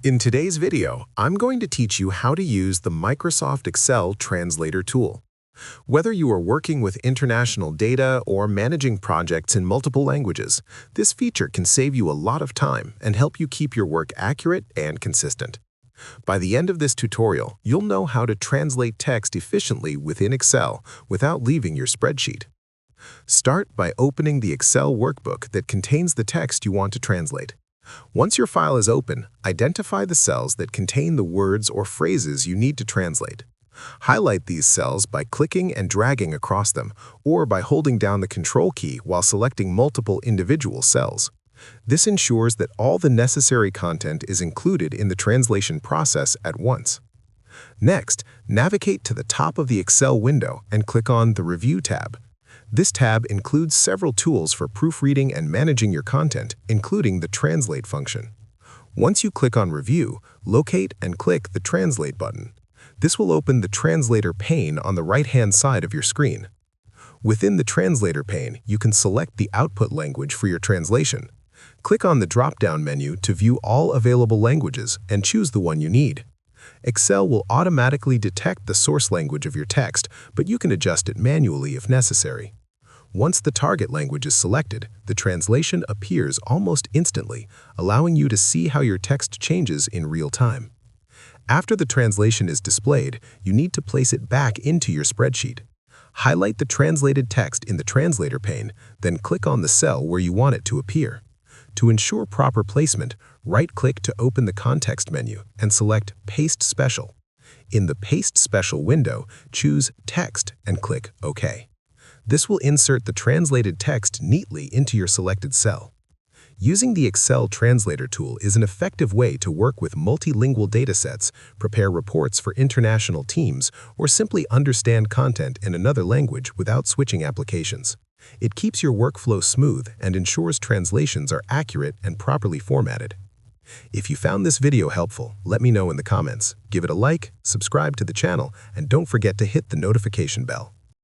In today's video, I'm going to teach you how to use the Microsoft Excel Translator Tool. Whether you are working with international data or managing projects in multiple languages, this feature can save you a lot of time and help you keep your work accurate and consistent. By the end of this tutorial, you'll know how to translate text efficiently within Excel without leaving your spreadsheet. Start by opening the Excel workbook that contains the text you want to translate. Once your file is open, identify the cells that contain the words or phrases you need to translate. Highlight these cells by clicking and dragging across them, or by holding down the Control key while selecting multiple individual cells. This ensures that all the necessary content is included in the translation process at once. Next, navigate to the top of the Excel window and click on the Review tab. This tab includes several tools for proofreading and managing your content, including the Translate function. Once you click on Review, locate and click the Translate button. This will open the Translator pane on the right-hand side of your screen. Within the Translator pane, you can select the output language for your translation. Click on the drop-down menu to view all available languages and choose the one you need. Excel will automatically detect the source language of your text, but you can adjust it manually if necessary. Once the target language is selected, the translation appears almost instantly, allowing you to see how your text changes in real time. After the translation is displayed, you need to place it back into your spreadsheet. Highlight the translated text in the Translator pane, then click on the cell where you want it to appear. To ensure proper placement, right-click to open the context menu and select Paste Special. In the Paste Special window, choose Text and click OK. This will insert the translated text neatly into your selected cell. Using the Excel Translator tool is an effective way to work with multilingual datasets, prepare reports for international teams, or simply understand content in another language without switching applications. It keeps your workflow smooth and ensures translations are accurate and properly formatted. If you found this video helpful, let me know in the comments. Give it a like, subscribe to the channel, and don't forget to hit the notification bell.